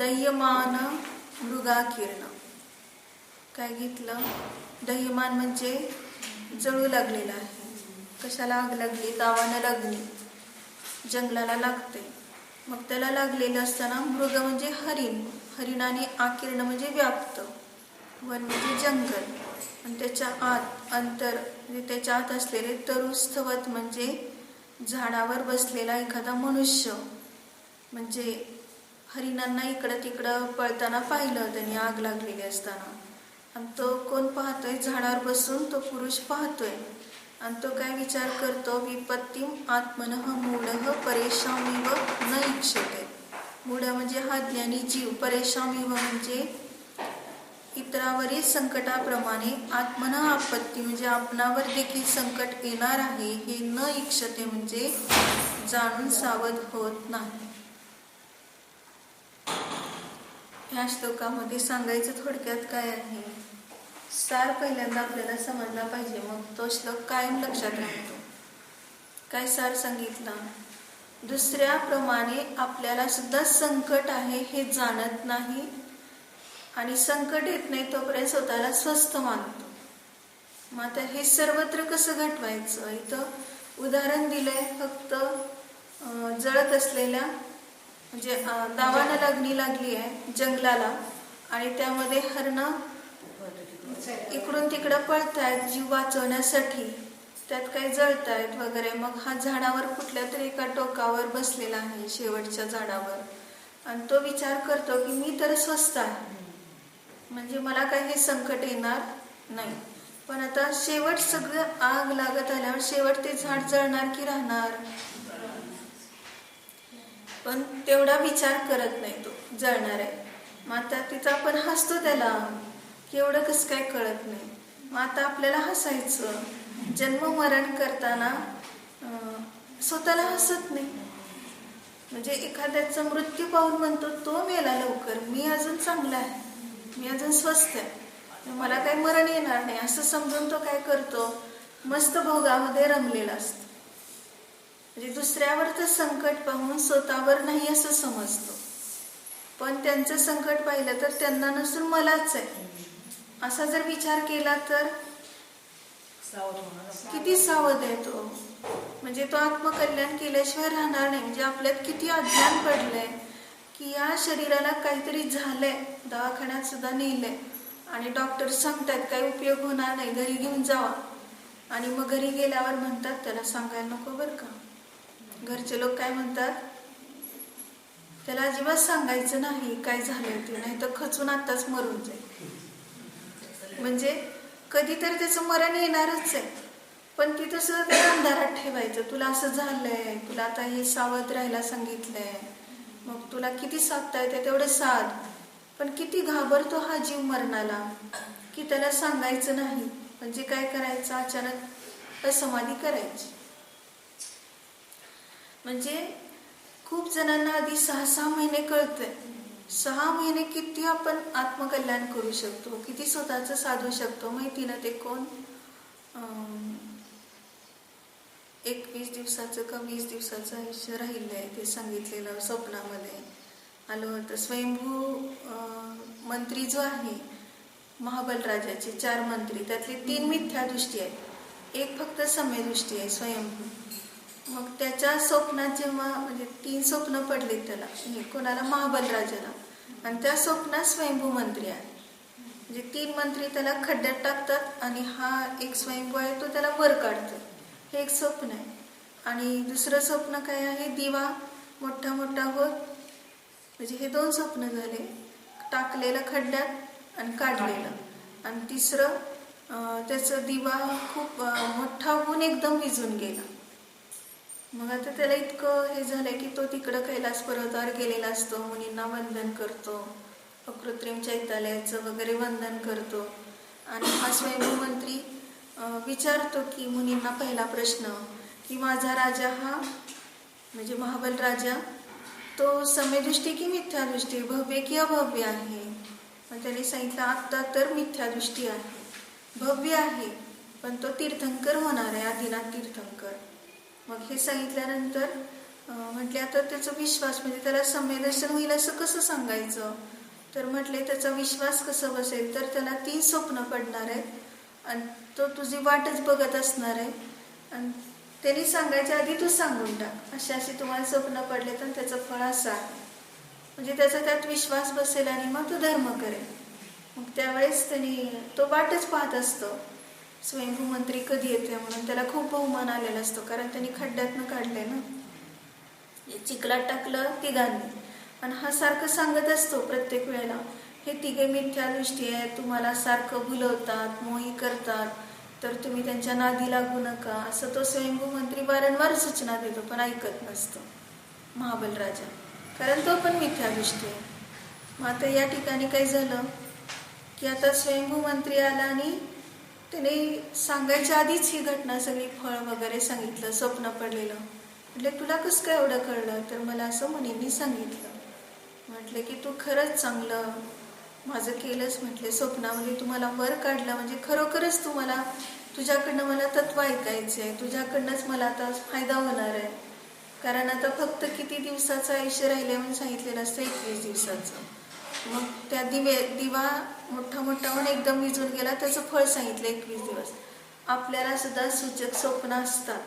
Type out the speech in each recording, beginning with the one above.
दह्यमान मृगाकीर्ण. काय घेतलं? दह्यमान म्हणजे जळू लागलेला आहे. कशाला आग लागली? दावानं लागली, जंगलाला लागते. मग त्याला लागलेलं असताना मृग म्हणजे हरिण, हरिण आणि आकीर्ण म्हणजे व्याप्त, वन म्हणजे जंगल, आणि त्याच्या आत अंतर म्हणजे त्याच्या आत असलेले तरुस्थवत म्हणजे झाडावर बसलेला एखादा मनुष्य. म्हणजे हरिणांना इकडं तिकडं पळताना पाहिलं त्यांनी आग लागलेली असताना, आणि तो कोण पाहतोय? झाडावर बसून तो पुरुष पाहतोय. आणि तो काय विचार करतो? विपत्तीम आत्मनः मूढः परेशामिव न इक्षते. मूढ म्हणजे हा ज्ञानी जीव, परेशामिव म्हणजे इतरावरील संकटाप्रमाणे, आत्मनः आपत्ती म्हणजे आपणावर देखील संकट येणार आहे हे न इक्षते म्हणजे जाणून सावध होत नाही. ह्या श्लोकामध्ये सांगायचं थोडक्यात काय आहे, सार पहिल्यांदा आपल्याला समजला पाहिजे, मग तो श्लोक कायम लक्षात राहतो. काय सार सांगितला? दुसऱ्याप्रमाणे आपल्याला सुद्धा संकट आहे हे जाणत नाही, आणि संकट येत नाही तोपर्यंत स्वतःला स्वस्थ मानतो. मग आता हे सर्वत्र कसं घटवायचं? इथं उदाहरण दिलंय फक्त जळत असलेल्या म्हणजे दावानं लागली आहे जंगलाला, आणि त्यामध्ये हरणं इकडून तिकडं पळतायत जीव वाचवण्यासाठी, त्यात काही जळतायत वगैरे. मग हा झाडावर कुठल्या तरी एका टोकावर बसलेला आहे, शेवटच्या झाडावर, आणि तो विचार करतो की मी तर स्वस्थ आहे, म्हणजे मला काही हे संकट येणार नाही. पण आता शेवट सगळं आग लागत आल्यावर शेवट ते झाड जळणार की राहणार? पण तेवढा विचार करत नाही, तो जळणार आहे. मग आता तिथं आपण हसतो त्याला की एवढं कसं काय कळत नाही. मग आता आपल्याला हसायचं. जन्म मरण करताना स्वतःला हसत नाही. म्हणजे एखाद्याचा मृत्यू पाहून म्हणतो तो मेला लवकर, मी अजून चांगला आहे, मी अजून स्वस्थ आहे, मला काही मरण येणार नाही, असं समजून तो काय करतो? मस्त भोगामध्ये रमलेला असतो. म्हणजे दुसऱ्यावरचं संकट पाहून स्वतःवर नाही असं समजतो. पण त्यांचं संकट पाहिलं तर त्यांना नसून मलाच आहे असा जर विचार केला तर किती सावध आहे तो. म्हणजे तो आत्मकल्याण केल्याशिवाय राहणार नाही. म्हणजे आपल्यात किती अज्ञान पडलंय की या शरीराला काहीतरी झालंय, दवाखान्यात सुद्धा नेलंय आणि डॉक्टर सांगतात काही उपयोग होणार नाही, घरी घेऊन जावा. आणि मग घरी गेल्यावर म्हणतात त्याला सांगायला नको बरं का. घरचे लोक काय म्हणतात? त्याला अजिबात सांगायचं नाही काय झालंय ते, नाही तर खचून आताच मरून जाईल. म्हणजे कधीतरी त्याचं मरण येणारच आहे, पण तिथं सुद्धा त्याला अंधारात ठेवायचं. तुला असं झालंय, तुला आता हे सावध राहायला सांगितलंय, मग तुला किती साधता येते तेवढं साध. पण किती घाबरतो हा जीव मरणाला की त्याला सांगायचं नाही. म्हणजे काय करायचं? अचानक असमाधी करायची. म्हणजे खूप जणांना आधी 6-6 महिने कळतंय. 6 महिने किती आपण आत्मकल्याण करू शकतो, किती स्वतःचं साधू शकतो माहिती ना. ते कोण 21 दिवसाचं का 20 दिवसाचं आयुष्य राहिलंय ते सांगितलेलं स्वप्नामध्ये आलं होतं. स्वयंभू मंत्री जो आहे महाबल राजाचे 4 मंत्री, त्यातले 3 मिथ्या दृष्टी आहेत, एक फक्त सम्य दृष्टी आहे स्वयंभू. मग त्याच्या स्वप्नात जेव्हा म्हणजे 3 स्वप्न पडले त्याला, कोणाला? महाबल राजाला. आणि त्या स्वप्नात स्वयंभू मंत्री आहे. म्हणजे 3 मंत्री त्याला खड्ड्यात टाकतात आणि हा एक स्वयंभू आहे तो त्याला वर काढतो. हे एक स्वप्न आहे. आणि दुसरं स्वप्न काय आहे? दिवा मोठा मोठा होत, म्हणजे हे 2 स्वप्न झाले, टाकलेलं खड्ड्यात आणि काढलेलं. आणि तिसरं त्याचं दिवा खूप मोठा होऊन एकदम विझून गेला. मग आता त्याला इतकं हे झालंय की तो तिकडं कैलास पर्वतावर गेलेला असतो, मुनींना वंदन करतो, कृत्रिम चैत्यालयाचं वगैरे वंदन करतो. आणि हा स्वयंभू मंत्री विचारतो की मुनींना पहिला प्रश्न की माझा राजा हा म्हणजे महाबल राजा तो सम्यदृष्टी की मिथ्यादृष्टी, भव्य की अभव्य आहे? मग त्याने सांगितलं आत्ता तर मिथ्यादृष्टी आहे, भव्य आहे पण तो तीर्थंकर होणार आहे, आदिनाथ तीर्थंकर. मग हे सांगितल्यानंतर म्हटले आता त्याचा विश्वास म्हणजे त्याला संवेदनशील होईल असं कसं सांगायचं. तर म्हटले त्याचा विश्वास कसं बसेल, तर त्याला 3 स्वप्न पडणार आहेत आणि तो तुझी वाटच बघत असणार आहे आणि त्यांनी सांगायच्या आधी तू सांगून टाक, अशी अशी तुम्हाला स्वप्न पडले तर त्याचं फळ असं आहे. म्हणजे त्याचा त्यात विश्वास बसेल आणि मग तो धर्म करेल. मग त्यावेळेस त्यांनी तो वाटच पाहत असतो स्वयंभू मंत्री कधी येते म्हणून. त्याला खूप बहुमान आलेला असतो कारण त्यांनी खड्ड्यातनं काढले ना, चिखलात टाकलं तिघांनी. आणि हा सारखं सांगत असतो प्रत्येक वेळेला, हे तिघे मिथ्या दृष्टी आहे, तुम्हाला सारखं भुलवतात, मोही करतात, तर तुम्ही त्यांच्या नादी लागू नका, असं तो स्वयंभू मंत्री वारंवार सूचना देतो. पण ऐकत नसतो महाबल राजा, कारण तो पण मिथ्या दृष्टी आहे. मग आता या ठिकाणी काय झालं की आता स्वयंभू मंत्री आला आणि त्याने सांगायच्या आधीच ही घटना सगळी फळ वगैरे सांगितलं, स्वप्न पडलेलं. म्हटले तुला कसं काय एवढं कळलं, तर मला असं मुनींनी सांगितलं. म्हटले की तू खरंच चांगलं माझं केलंस. म्हटले स्वप्नामध्ये तुम्हाला वर काढलं म्हणजे खरोखरच तुम्हाला तुझ्याकडनं मला तत्व ऐकायचं आहे, तुझ्याकडनंच मला आता फायदा होणार आहे. कारण आता फक्त किती दिवसाचं आयुष्य राहिले म्हणून सांगितलेलं असतं, 21 दिवसाचं. मग त्या दिवा मोठा मोठा होऊन एकदम विझून गेला, त्याचं फळ सांगितलं 21 दिवस. आपल्याला सुद्धा सूचक स्वप्न असतात,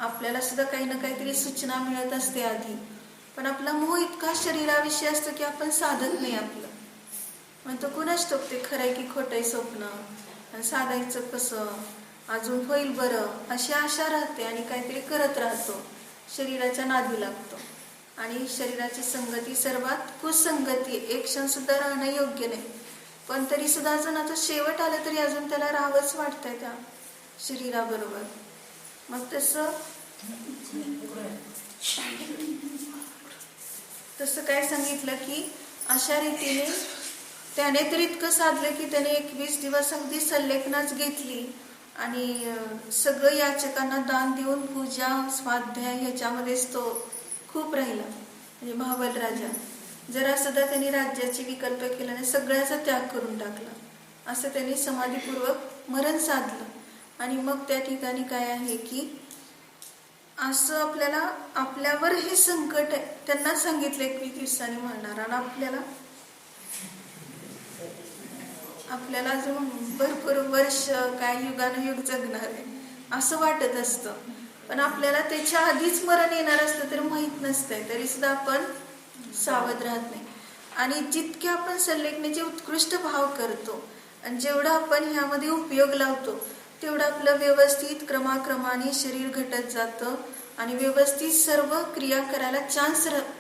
आपल्याला सुद्धा काही ना काहीतरी सूचना मिळत असते आधी, पण आपला मोह इतका शरीराविषयी असतो की आपण साधत नाही आपलं. म्हणतो कुणाच ठाऊक ते खरंय की खोटंय स्वप्न, साधायचं कसं, अजून होईल बरं अशी आशा राहते आणि काहीतरी करत राहतो, शरीराच्या नादी लागतो. आणि शरीराची संगती सर्वात कुसंगती, एक क्षण सुद्धा राहणं योग्य नाही. पण तरी सुद्धा अजून आता शेवट आलं तरी अजून त्याला राहावंच वाटतंय त्या शरीराबरोबर. मग तसं काय सांगितलं की अशा रीतीने त्याने तर इतकं साधलं की त्याने 21 दिवस अगदी संलेखनाच घेतली आणि सगळं याचकांना दान देऊन पूजा स्वाध्याय ह्याच्यामध्येच तो खूप राहिला. म्हणजे महाबल राजा जरा सुद्धा त्यांनी राज्याची विकल्प केला नाही, सगळ्याचा त्याग करून टाकला. असं त्यांनी समाधीपूर्वक मरण साधलं. आणि मग त्या ठिकाणी काय आहे की असं आपल्यावर हे संकट आहे, त्यांना सांगितलं 21 दिवसांनी मरणार आणि आपल्याला अजून भरपूर वर्ष काय युगानुयुग जगणार आहे असं वाटत असतं. पण आपल्याला त्याच्या आधीच मरण येणार असतं तर माहीत नसतंय, तरी सुद्धा आपण सावध राहत नाही. आणि जितके आपण संलेखनाचे उत्कृष्ट भाव करतो आणि जेवढा आपण ह्यामध्ये उपयोग लावतो तेवढं आपलं व्यवस्थित क्रमाक्रमाने शरीर घटत जातं आणि व्यवस्थित सर्व क्रिया करायला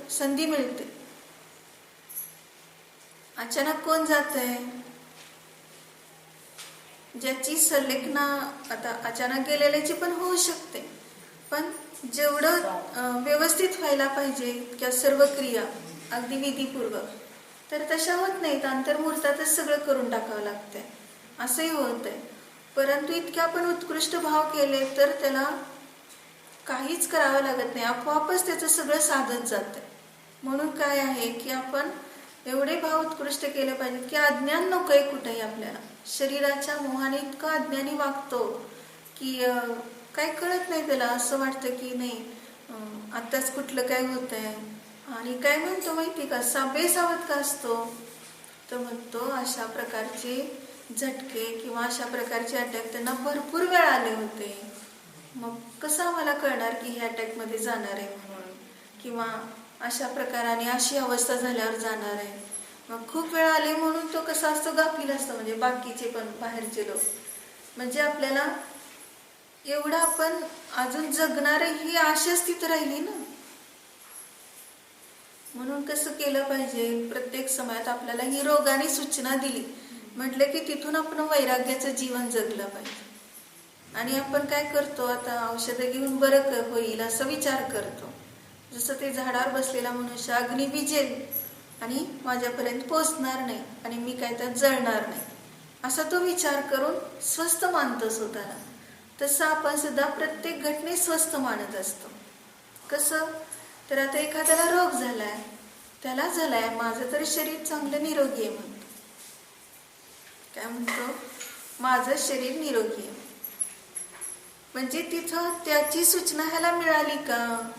संधी मिळते. अचानक कोण जातंय, ज्याची संलेखना आता अचानक गेलेल्याची पण होऊ शकते, पण जेवढं व्यवस्थित व्हायला पाहिजे त्या सर्व क्रिया अगदी विधीपूर्वक, तर तशा होत नाहीत. अंतर्मुहूर्तातच सगळं करून टाकावं लागतंय, असंही होतंय. परंतु इतके आपण उत्कृष्ट भाव केले तर त्याला काहीच करावं लागत नाही, आपोआपच त्याचं सगळं साधत जातं. म्हणून काय आहे की आपण एवढे भाव उत्कृष्ट केले पाहिजेत की अज्ञान नकोय कुठेही आपल्याला. शरीराच्या मोहाने इतका अज्ञानी वागतो की काय कळत नाही त्याला, असं वाटतं की नाही आत्ताच कुठलं काय होतंय. आणि काय म्हणतो माहिती का, बेसावध का असतो, तर म्हणतो अशा प्रकारचे झटके किंवा अशा प्रकारचे अटॅक त्यांना भरपूर वेळ आले होते. मग कसं आम्हाला कळणार की हे अटॅकमध्ये जाणार आहे म्हणून, किंवा अशा प्रकाराने अशी अवस्था झाल्यावर जाणार आहे. मग खूप वेळ आले म्हणून तो कसा असतो, गाफील असतो. म्हणजे बाकीचे पण बाहेरचे लोक म्हणजे आपल्याला एवढं आपण अजून जगणार आहे ही आशाच तिथं राहिली ना. म्हणून कसं केलं पाहिजे, प्रत्येक समयात आपल्याला ही रोगाने सूचना दिली म्हटलं की तिथून आपण वैराग्याचं जीवन जगलं पाहिजे. आणि आपण काय करतो, आता औषधं घेऊन बरं होईल असं विचार करतो. जसं ते झाडावर बसलेला मनुष्य अग्नी विझेल आणि माझ्यापर्यंत पोचणार नाही आणि मी काय त्यात जळणार नाही असा तो विचार करून स्वस्थ मानतो स्वतःला. तसं आपण सुद्धा प्रत्येक घटने स्वस्थ मानत असतो. कसं, तर आता एखाद्याला रोग झालाय, त्याला झालाय, माझं तरी शरीर चांगलं निरोगी आहे म्हणतो. काय म्हणतो, माझं शरीर निरोगी आहे. म्हणजे तिथं त्याची सूचना ह्याला मिळाली का,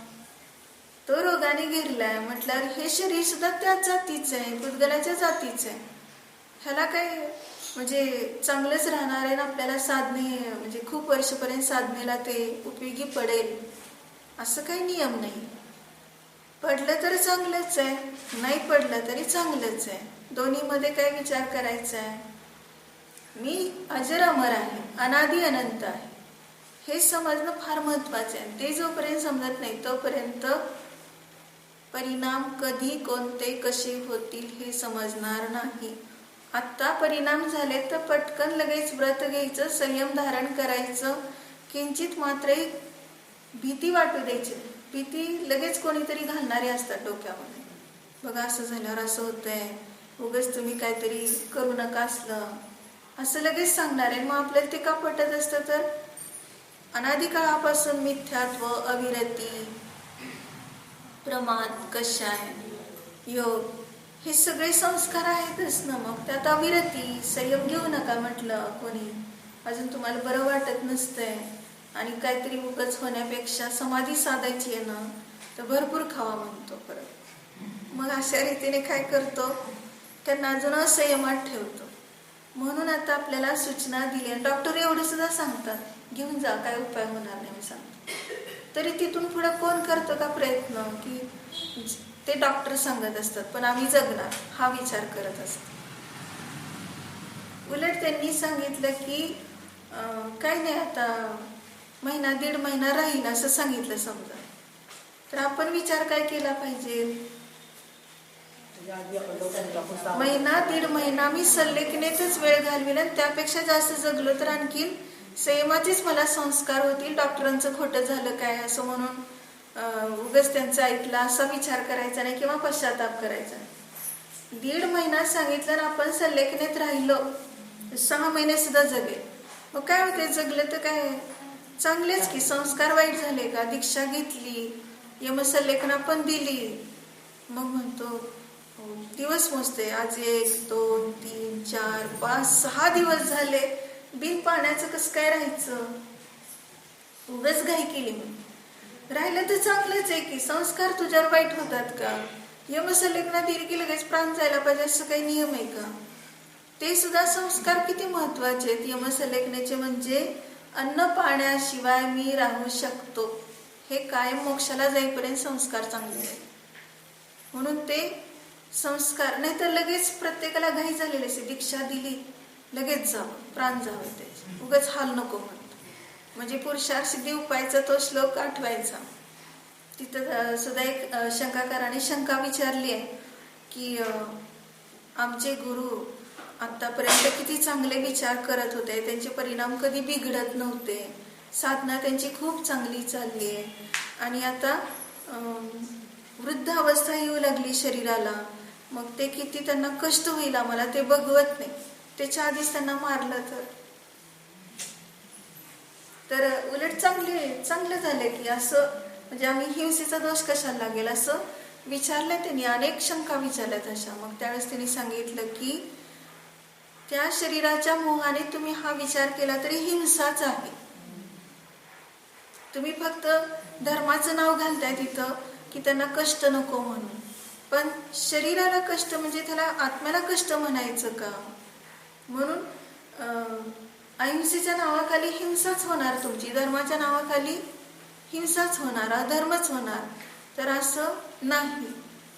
तो रोगाने घेरलाय म्हटल्यावर हे शरीर सुद्धा त्याच जातीचं आहे, भूतगलाच्या जातीचं आहे. ह्याला काय म्हणजे चांगलंच राहणार आहे ना, आपल्याला साधने म्हणजे खूप वर्षपर्यंत साधनेला ते उपयोगी पडेल असं काही नियम नाही. पडलं तर चांगलंच आहे, नाही पडलं तरी चांगलंच आहे. दोन्हीमध्ये काय विचार करायचा आहे? मी अजर अमर आहे, अनादि अनंत आहे, हे समजणं फार महत्वाचं आहे. ते जोपर्यंत समजत नाही तोपर्यंत परिणाम कधी कोणते कसे होतील हे समजणार नाही. आत्ता परिणाम झाले तर पटकन लगेच व्रत घ्यायचं, संयम धारण करायचं, किंचित मात्रही भीती वाटू द्यायची. भीती लगेच कोणीतरी घालणारे असतात डोक्यामध्ये, बघा असं झाल्यावर असं होतंय, उगाच तुम्ही काहीतरी करू नका असं लगेच सांगणार आहे. मग आपल्याला ते का पटत असतं? तर अनादिकाळापासून मिथ्यात्व, अविरती, प्रमाद, कषाय, योग हे सगळे संस्कार आहेतच ना. मग त्यात अविरती, संयम घेऊ नका म्हटलं कोणी, अजून तुम्हाला बरं वाटत नसतंय आणि काहीतरी उगाच होण्यापेक्षा समाधी साधायची आहे ना, तर भरपूर खावा म्हणतो परत. मग अशा रीतीने काय करतो, त्यांना अजून असंयमात ठेवतो. म्हणून आता आपल्याला सूचना दिली आणि डॉक्टर एवढं सुद्धा सांगतात, घेऊन जा, काय उपाय होणार नाही मी सांगतो. तरी तिथून पुढे कोण करतं का प्रयत्न, की ते डॉक्टर सांगत असतात पण आम्ही जगणार हा विचार करत असतो. उलट त्यांनी सांगितलं की काय नाही, आता महिना दीड महिना राहील असं सांगितलं समजा, तर आपण विचार काय केला पाहिजे? महिना दीड महिना मी सल्लेखनेतच वेळ घालविला आणि त्यापेक्षा जास्त जगलो तर आणखीन संयमाचेच मला संस्कार होतील. डॉक्टरांचं खोटं झालं काय असं म्हणून उगाच त्यांचं ऐकलं असा विचार करायचा नाही किंवा पश्चाताप करायचा नाही. दीड महिना सांगितलं ना, आपण सल्लेखनेत राहिलो 6 महिने सुद्धा जगेल. मग काय होते, जगलं तर काय चांगलेच की. संस्कार वाईट झाले का? दीक्षा घेतली, यमसल्लेखना पण दिली, मग म्हणतो दिवस मोजते, आज 1 2 3 4 5 6 दिवस झाले बिन पाण्याचं कसं काय राहायचं? उगाच घाई केली मी. राहिलं तर चांगलंच आहे की. संस्कार तुझ्यावर वाईट होतात का? यमसल्लेखना दिली की लगेच प्राण जायला पाहिजे असं काही नियम आहे का? ते सुद्धा संस्कार किती महत्वाचे आहेत यमसल्लेखनेचे. म्हणजे अन्न पाण्याशिवाय मी राहू शकतो, हे कायम मोक्षाला जाईपर्यंत संस्कार चांगले आहेत. म्हणून ते संस्कार, नाही तर लगेच प्रत्येकाला घाई झालेली असते, दीक्षा दिली लगेच जावं, प्राण जावं, त्याचे उगाच हाल नको म्हणतो. म्हणजे पुरुषार्थ सिद्धी उपायचा तो श्लोक आठवायचा. तिथं सुद्धा एक शंकाकाराने शंका विचारली आहे की आमचे गुरु आतापर्यंत किती चांगले विचार करत होते, त्यांचे परिणाम कधी बिघडत नव्हते, साधना त्यांची खूप चांगली चालली आहे, आणि आता वृद्ध अवस्था येऊ लागली शरीराला, मग ते किती त्यांना कष्ट होईल आम्हाला ते बघवत नाही. त्याच्या आधीच त्यांना मारलं तर उलट चांगलं झालं की असं, म्हणजे आम्ही हिंसेचा दोष कशाला लागेल असं विचारलं त्यांनी. अनेक शंका विचारल्यात अशा. मग त्यावेळेस त्यांनी सांगितलं की त्या शरीराच्या मोहाने तुम्ही हा विचार केला तरी हिंसाच आहे. तुम्ही फक्त धर्माचं नाव घालताय तिथं की त्यांना कष्ट नको म्हणून, पण शरीराला कष्ट म्हणजे त्याला आत्म्याला कष्ट म्हणायचं का? म्हणून अहिंसेच्या नावाखाली हिंसाच होणार तुमची, धर्माच्या नावाखाली हिंसाच होणार, अधर्मच होणार. तर असं नाही.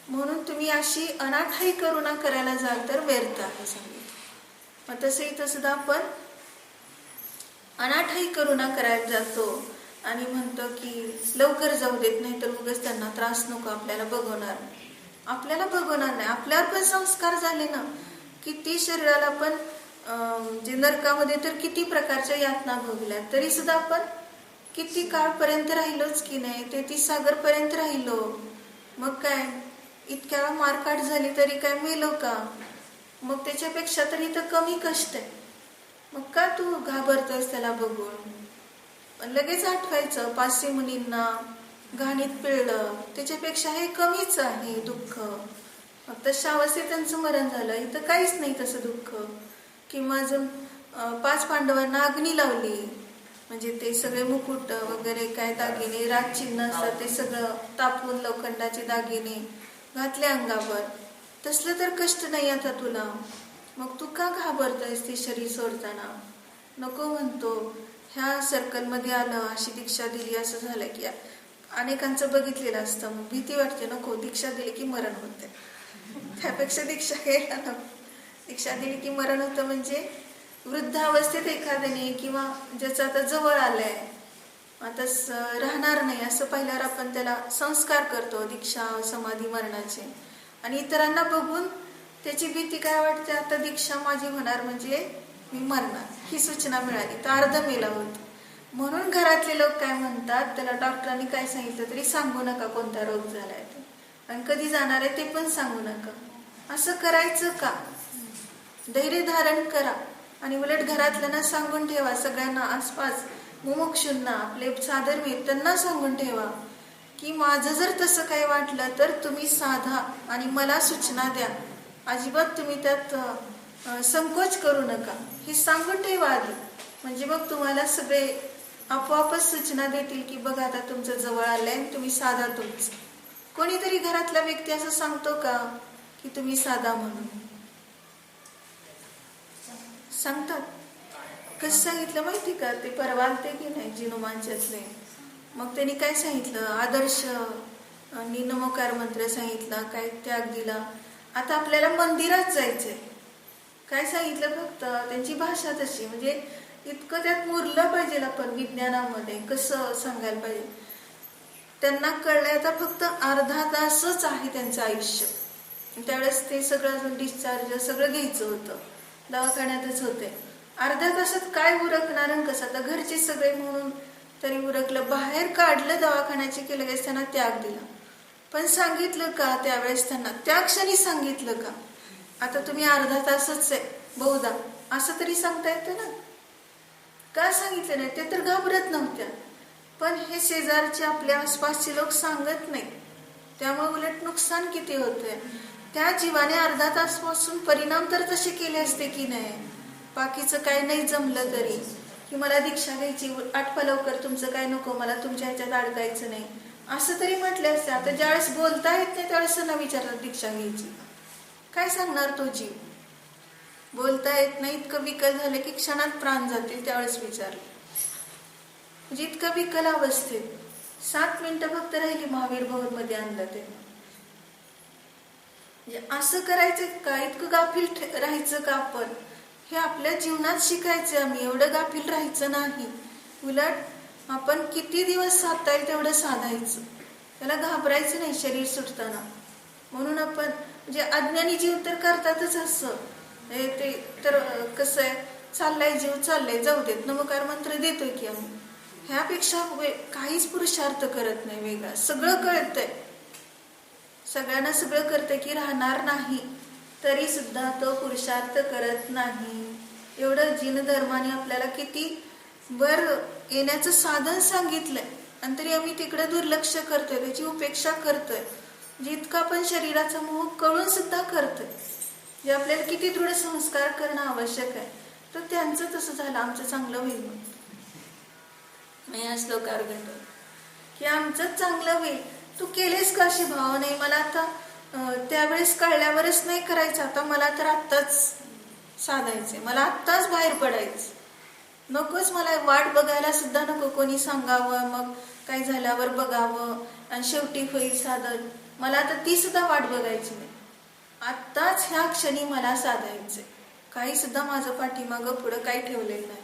म्हणून तुम्ही अशी अनाठाई करुणा करायला जाल तर व्यर्थ आहे सांगितलं. मग तसं इथं सुद्धा आपण अनाठाई करुणा करायला जातो आणि म्हणतो की लवकर जाऊ देत नाही तर उगाच त्यांना त्रास नको, आपल्याला बघवणार नाही. आपल्यावर पण संस्कार झाले ना. किती शरीराला पण जे नरकामध्ये तर किती प्रकारच्या यातना भोगल्या, तरी सुद्धा आपण किती काळपर्यंत राहिलोच की नाही, ते 30 सागरपर्यंत राहिलो. मग काय इतक्या वेळा मारकाट झाली तरी काय मेलो का? मग त्याच्यापेक्षा तरी इथं कमी कष्ट आहे. मग का तू घाबरतोस त्याला बघून? लगेच आठवायचं 500 मुलींना घाणीत पिळलं, त्याच्यापेक्षा हे कमीच आहे दुःख. फक्त शावसे त्यांचं मरण झालं, इथं काहीच नाही तसं दुःख. किंवा अजून 5 पांडवांना अग्नी लावली, म्हणजे ते सगळे मुकुट वगैरे काय दागिने राजचिन्ह असतात ते सगळं तापवून लोखंडाचे दागिने घातले अंगावर. तसलं तर कष्ट नाही आता तुला, मग तू का घाबरतोयस ते शरीर सोडताना? नको म्हणतो. ह्या सर्कलमध्ये आलं, अशी दीक्षा दिली, असं झालं की अनेकांचं बघितलेलं असतं, मग भीती वाटते. नको, दीक्षा दिली की मरण होते, त्यापेक्षा दीक्षा घ्यायला नको. दीक्षा दिली की मरण होतं म्हणजे वृद्धावस्थेत एखाद्याने किंवा ज्याचं आता जवळ आलंय, आता राहणार नाही असं पाहिल्यावर आपण त्याला संस्कार करतो दीक्षा समाधी मरणाचे. आणि इतरांना बघून त्याची भीती काय वाटते, आता दीक्षा माझी होणार म्हणजे मी मरणार, ही सूचना मिळाली तर अर्ध मेला होत. म्हणून घरातले लोक काय म्हणतात, त्याला डॉक्टरांनी काय सांगितलं तरी सांगू नका कोणता रोग झालाय ते, आणि कधी जाणार आहे ते पण सांगू नका. असं करायचं का? धैर्य धारण करा आणि उलट घरातल्यांना सांगून ठेवा, सगळ्यांना आसपास मुमुक्षूंना, आपले साधर्मी त्यांना सांगून ठेवा की माझं जर तसं काही वाटलं तर तुम्ही साधा आणि मला सूचना द्या, अजिबात तुम्ही त्यात संकोच करू नका, हे सांगून ठेवा आधी. म्हणजे मग तुम्हाला सगळे आपोआपच सूचना देतील की बघा आता तुमचं जवळ आलंय, तुम्ही साधा. तुमचं कोणीतरी घरातला व्यक्ती असं सांगतो का की तुम्ही साधा म्हणून? सांगतात. कसं सांगितलं माहिती का, ते परवा आलते की नाही जिनोमांच्यातले, मग त्यांनी काय सांगितलं, आदर्श नमोकार मंत्र सांगितला, काय त्याग दिला. आता आपल्याला मंदिरात जायचंय, काय सांगितलं, फक्त त्यांची भाषा तशी, म्हणजे इतकं त्यात मुरलं पाहिजे आपण विज्ञानामध्ये, कसं सांगायला पाहिजे. त्यांना कळलंय आता फक्त अर्धा तासच आहे त्यांचं आयुष्य. त्यावेळेस ते सगळं डिस्चार्ज सगळं घ्यायचं होतं, दवाखान्यातच होते. अर्ध्या तासात काय उरकणार कसं, आता घरचे सगळे म्हणून तरी उरकलं, बाहेर काढलं दवाखान्याचे की लगेच त्यांना त्याग दिला. पण सांगितलं का त्यावेळेस त्यांना, त्या क्षणी सांगितलं का, आता तुम्ही अर्धा तासच आहे बहुधा, असं तरी सांगता येतं ना? का सांगितलं नाही? ते तर घाबरत नव्हत्या, पण हे शेजारचे आपल्या आसपासचे लोक सांगत नाही, त्यामुळे उलट नुकसान किती होतंय. त्या जीवाने अर्धा तासपासून परिणाम तर तसे केले असते की नाही. बाकीचं काय नाही जमलं तरी, की मला दीक्षा घ्यायची, आठवा लवकर, तुमचं काय नको, मला तुमच्या ह्याच्यात अडकायचं नाही, असं तरी म्हटले असते. आता ज्यावेळेस बोलता येत नाही त्यावेळेस ना विचारतात दीक्षा घ्यायची, काय सांगणार तो जीव? बोलता येत नाही, इतकं विकल झालं की क्षणात प्राण जातील, त्यावेळेस विचारलं. म्हणजे इतकं विकल अवस्थेत 7 मिनिटं फक्त राहिली महावीर भवन मध्ये आणलं ते. म्हणजे असं करायचं का? इतकं गाफील राहायचं का आपण? हे आपल्या जीवनात शिकायचं. आम्ही एवढं गाफील राहायचं नाही, उलट आपण किती दिवस साधता येईल तेवढं साधायचं, त्याला घाबरायचं नाही शरीर सुटताना. म्हणून आपण म्हणजे अज्ञानी जीव तर करतातच असं, ते तर कसं आहे, चाललाय जीव, चाललाय, जाऊ देत, नमकार मंत्र देतोय की आम्ही, ह्यापेक्षा काहीच पुरुषार्थ करत नाही वेगळा. सगळं कळतंय, सगळ्यांना सगळं कळतंय की राहणार नाही, तरी सुद्धा तो पुरुषार्थ करत नाही. एवढं जिनधर्माने आपल्याला किती वर येण्याचं साधन सांगितलंय, आणि तरी आम्ही तिकडे दुर्लक्ष करतोय, त्याची उपेक्षा करतोय. जितका पण शरीराचा मोह कळून सुद्धा करतोय. जे आपल्याला किती दृढ संस्कार करणं आवश्यक आहे, तर त्यांचं तसं झालं, आमचं चांगलं होईल मी या श्लोकावर घेतो की आमचं चांगलं होईल. तू केलेस का अशी भाव नाही, मला आता त्यावेळेस कळल्यावरच नाही करायचं, आता मला तर आत्ताच साधायचंय, मला आत्ताच बाहेर पडायचं, नकोच मला वाट बघायला सुद्धा नको, कोणी सांगावं मग काय झाल्यावर बघावं आणि शेवटी होईल साधन, मला आता ती सुद्धा वाट बघायची नाही, आत्ताच ह्या क्षणी मला साधायचंय. काही सुद्धा माझं पाठीमागं पुढं काही ठेवलेलं नाही.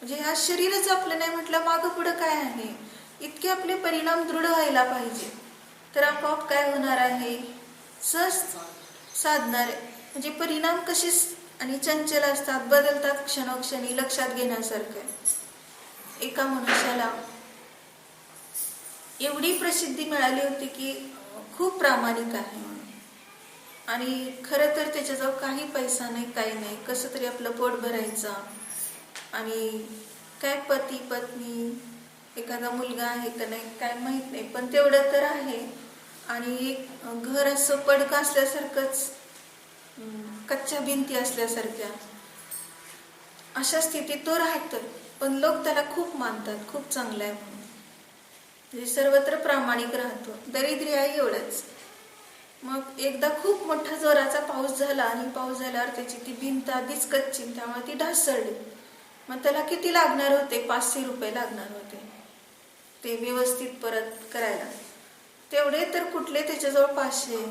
म्हणजे ह्या शरीरच आपलं नाही म्हटलं, मागं पुढं काय आहे, इतके आपले परिणाम दृढ व्हायला पाहिजे, तर आपोआप काय होणार आहे, सहज साधणार आहे. म्हणजे परिणाम कसे आणि चंचल असतात, बदलतात क्षणोक्षणी, लक्षात घेण्यासारखं आहे. एका मनुष्याला एवढी प्रसिद्धी मिळाली होती की खूप प्रामाणिक आहे म्हणून, आणि खरं तर त्याच्याजवळ काही पैसा नाही, काही नाही, कसं तरी आपलं पोट भरायचं, आणि काय पती पत्नी एखादा मुलगा आहे का नाही काय माहित नाही, पण तेवढं तर आहे, आणि एक घर असं पडकं असल्यासारखंच, कच्च्या भिंती असल्यासारख्या, अशा स्थितीत तो राहतोय. पण लोक त्याला खूप मानतात, खूप चांगला आहे म्हणून. म्हणजे सर्वत्र प्रामाणिक राहतो. दरिद्री आहे एवढंच. मग एकदा खूप मोठा जोराचा पाऊस झाला आणि पाऊस झाल्यावर त्याची ती भिंत आधीच कच्ची, त्यामुळे ती ढासळली. मग त्याला किती लागणार होते? 500 रुपये लागणार होते ते व्यवस्थित परत करायला. तेवढे तर कुठले त्याच्याजवळ 500.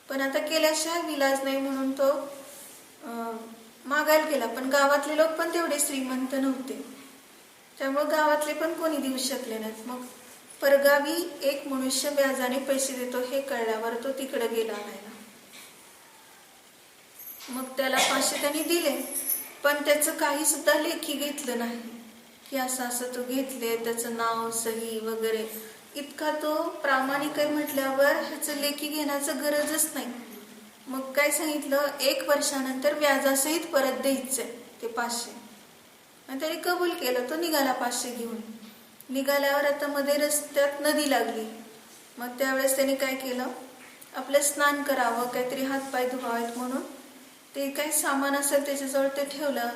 पण आता केल्याशिवाय विलाज नाही म्हणून तो मागायला गेला. पण गावातले लोक पण तेवढे श्रीमंत नव्हते, त्यामुळे गावातले पण कोणी देऊ शकले नाहीत. मग परगावी एक मनुष्य व्याजाने पैसे देतो हे कळल्यावर तो तिकडे गेला आणायला. मग त्याला 500 त्यांनी दिले, पण त्याचं काही सुद्धा लेखी घेतलं नाही की असं असं तो घेतले, त्याचं नाव सही वगैरे. इतका तो प्रामाणिक आहे म्हटल्यावर ह्याचं लेखी घेण्याचं गरजच नाही. मग काय सांगितलं, 1 वर्षानंतर व्याजासहित परत द्यायचंय ते 500. आणि त्याने कबूल केलं. तो निघाला 500 घेऊन. निघाल्यावर आता मध्ये रस्त्यात नदी लागली. मग त्यावेळेस त्याने काय केलं, आपलं स्नान करावं, काहीतरी हातपाय धुवावेत म्हणून ते काही सामान असेल त्याच्याजवळ ते ठेवलं,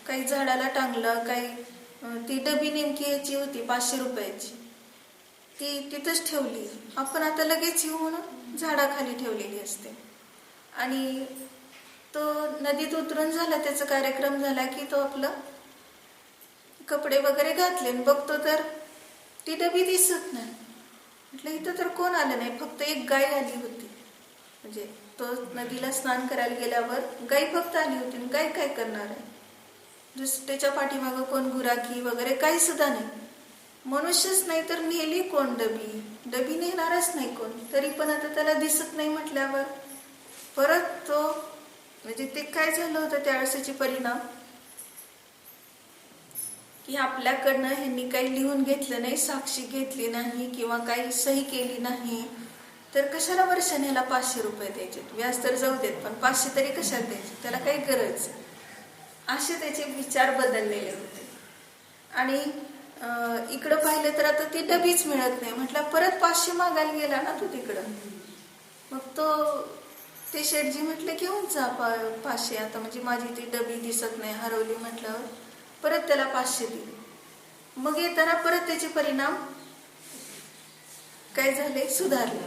काही झाडाला टांगलं, काही ती डबी नेमकी याची होती 500 रुपयाची, ती तिथंच ठेवली. आपण आता लगेच येऊ म्हणून झाडाखाली ठेवलेली असते. आणि तो नदीत उतरून झाला, त्याचा कार्यक्रम झाला की तो आपलं कपडे वगैरे घातले. बघतो तर ती डबी दिसत नाही. म्हटलं इथं तर कोण आलं नाही, फक्त एक गाय आली होती. म्हणजे तो नदीला स्नान करायला गेल्यावर गाय फक्त आली होती. गाय काय करणार आहे? त्याच्या पाठीमागं कोण गुराखी वगैरे काही सुद्धा नाही, मनुष्यच नाही तर नेली कोण डबी? डबी नेणारच नाही कोण. तरी पण आता त्याला दिसत नाही म्हटल्यावर परत तो, म्हणजे ते काय झालं होतं त्यावेळेसचे परिणाम की आपल्याकडनं ह्यांनी काही लिहून घेतलं नाही, साक्षी घेतली नाही किंवा काही सही केली नाही, तर कशाला वर्षाने 500 रुपये द्यायचे? व्याज तर जाऊ देत, पण 500 तरी कशाला द्यायचे? त्याला काही गरज? असे त्याचे विचार बदललेले होते. आणि इकडं पाहिलं तर आता ती डबीच मिळत नाही. म्हटलं परत 500 मागायला गेला ना तू तिकडं. मग तो ते शेठजी म्हटले घेऊन जा 500 आता, म्हणजे माझी ती डबी दिसत नाही, हरवली म्हटल्यावर परत त्याला 500 दिले. मग येताना परत त्याचे परिणाम काय झाले? सुधारले.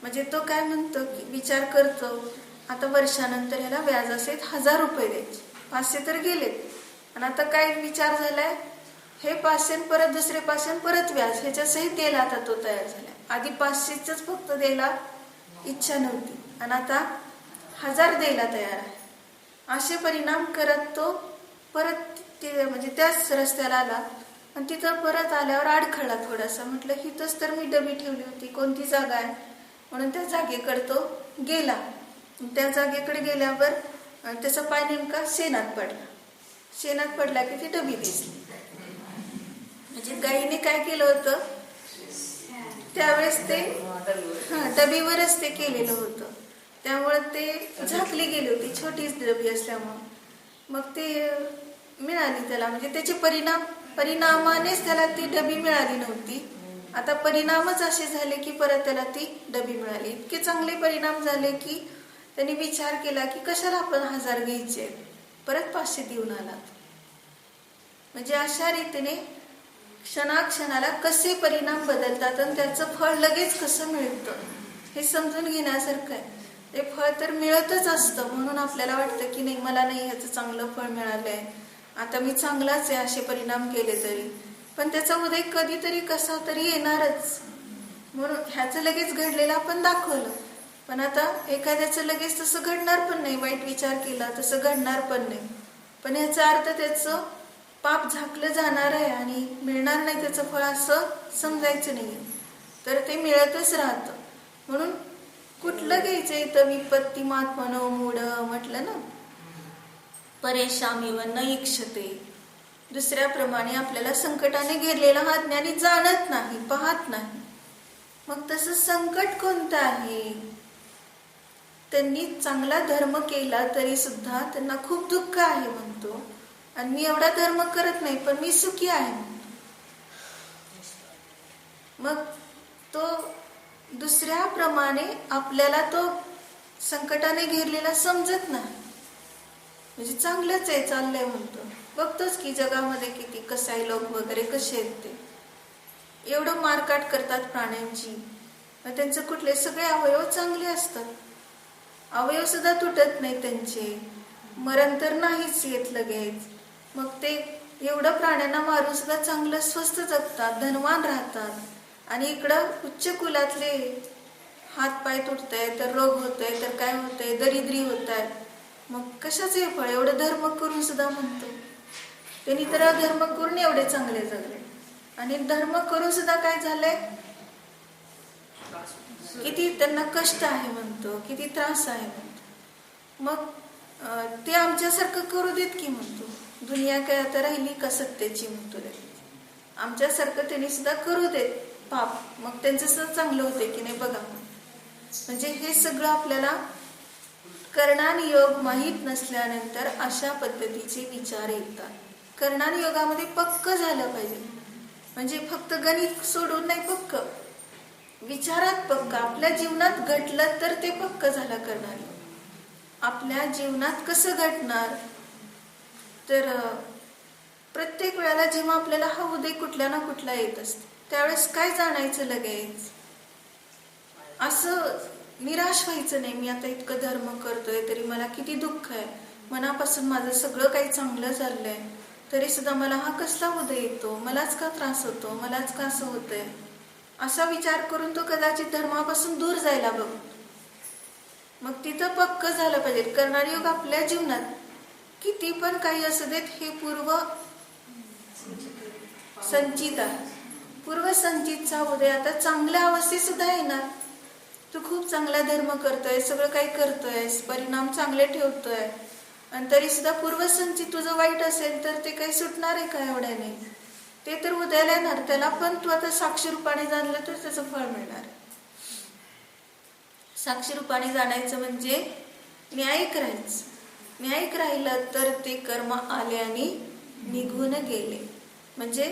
म्हणजे तो काय म्हणतो की विचार करतो, आता वर्षानंतर ह्याला व्याजासहित 1000 रुपये द्यायचे. 500 तर गेलेत. आणि आता काय विचार झालाय, हे 500 परत दुसरे 500 परत व्याज ह्याच्या सहित द्यायला आता तो तयार झालाय. आधी 500च फक्त द्यायला इच्छा नव्हती आणि आता 1000 द्यायला तयार आहे. असे परिणाम करत तो परत ते म्हणजे त्याच रस्त्याला आला. आणि तिथं परत आल्यावर अडखळला थोडासा. म्हटलं हिथंच तर मी डबी ठेवली होती, कोणती जागा आहे म्हणून त्या जागेकडे तो गेला. त्या जागेकडे गेल्यावर त्याचा पाय नेमका शेणात पडला. शेणात पडला की ती डबी दिसली. म्हणजे गाईने काय केलं होतं त्यावेळेस, ते डबीवरच ते केलेलं होतं, त्यामुळे ते झाकली गेली होती, छोटीच डबी असल्यामुळं. मग ते मिळाली त्याला. म्हणजे त्याचे परिणामानेच त्याला ती डबी मिळाली नव्हती. आता परिणामच असे झाले की परत त्याला ती डबी मिळाली. इतके चांगले परिणाम झाले की त्यांनी विचार केला की कशाला आपण 1000 घ्यायचे, परत 500 देऊन आला. म्हणजे अशा रीतीने क्षणाक्षणाला कसे परिणाम बदलतात आणि त्याचं फळ लगेच कसं मिळतं हे समजून घेण्यासारखं आहे. ते फळ तर मिळतच असतं, म्हणून आपल्याला वाटतं की नाही मला नाही ह्याचं चांगलं फळ मिळालंय, आता मी चांगलाच आहे असे परिणाम केले तरी, पण त्याचा उदय कधीतरी कसा तरी येणारच. म्हणून ह्याचं लगेच घडलेलं आपण दाखवलं, पण आता एखाद्याचं लगेच तसं घडणार पण नाही. वाईट विचार केला तसं घडणार पण नाही, पण ह्याचा अर्थ त्याचं पाप झाकलं जाणार आहे आणि मिळणार नाही त्याचं फळ असं समजायचं नाही. तर ते मिळतच राहतं. म्हणून कुठलं घ्यायचं इथं? विपत्तिमात्मनो मूढ म्हटलं ना, परेशामिव न इक्षते. दुसऱ्याप्रमाणे आपल्याला संकटाने घेरलेला हा ज्ञानी जाणत नाही, पाहत नाही. मग तसं संकट कोणतं आहे? त्यांनी चांगला धर्म केला तरी सुद्धा त्यांना खूप दुःख आहे म्हणतो, आणि मी एवढा धर्म करत नाही पण मी सुखी आहे म्हणतो. मग तो दुसऱ्याप्रमाणे आपल्याला तो संकटाने घेरलेला समजत नाही. म्हणजे चांगलंच आहे, चाललंय म्हणतो, बघतोच की जगामध्ये किती कसाई लोक वगैरे कसे आहेत ते एवढं मारकाट करतात प्राण्यांची. मग त्यांचे कुठले सगळे अवयव चांगले असतात, अवयव सुद्धा तुटत नाही त्यांचे, मरण तर नाहीच येत लगेच. मग ते एवढं प्राण्यांना मारून सुद्धा चांगलं स्वस्थ जगतात, धनवान राहतात. आणि इकडं उच्च कुलातले हात पाय तुटतंय, तर रोग होतोय, तर काय होतंय, दरिद्री होत आहे. मग कशाच हे फळ? एवढं धर्म करून सुद्धा म्हणतो त्यांनी, तर धर्म करून एवढे चांगले जगले. आणि धर्म करून सुद्धा काय झालंय, किती त्यांना कष्ट आहे म्हणतो, किती त्रास आहे म्हणतो. मग ते आमच्यासारखं करू देत की म्हणतो. दुनिया काय आता राहिली का सत्याची म्हणतो. आमच्यासारखं त्यांनी सुद्धा करू देत पाप, मग त्यांचं सुद्धा चांगलं होते की नाही बघा. म्हणजे हे सगळं आपल्याला कर्णानी योग माहीत नसल्यानंतर अशा पद्धतीचे विचार येतात. कर्णानी योगामध्ये पक्क झालं पाहिजे, म्हणजे फक्त गणित सोडून नाही, पक्क विचारात पक्क, आपल्या जीवनात घडलं तर ते पक्क झालं. कर्णानी आपल्या जीवनात कसं घडणार, तर प्रत्येक वेळेला जेव्हा आपल्याला हा उदय कुठल्या ना कुठला येत असते, त्यावेळेस काय जाणायचं लगेच, असं निराश व्हायचं नाही. मी आता इतकं धर्म करतोय तरी मला किती दुःख आहे, मनापासून माझं सगळं काही चांगलं चाललंय, तरी सुद्धा मला हा कसला उदय येतो, मलाच का त्रास होतो, मलाच का असं होतंय, असा विचार करून तो कदाचित धर्मापासून दूर जायला बघतो. मग तिथं पक्क झालं पाहिजे. कर्णानी योग आपल्या जीवनात किती पण काही असू देत, हे पूर्व संचित आहे. पूर्व संचितचा उदय आता चांगल्या अवस्थेत सुद्धा येणार. तू खूप चांगला धर्म करतोय, सगळं काही करतोय, परिणाम चांगले ठेवतोय, आणि तरी सुद्धा पूर्वसंचित तुझं वाईट असेल तर ते काही सुटणार आहे का एवढ्याने? ते तर उदयाला येणार. त्याला पण तू आता साक्षी रूपाने जाणलं तर त्याचं फळ मिळणार. साक्षी रूपाने जाणायचं म्हणजे न्यायिक राहायचं. न्यायिक राहिलं तर ते कर्म आले आणि निघून गेले. म्हणजे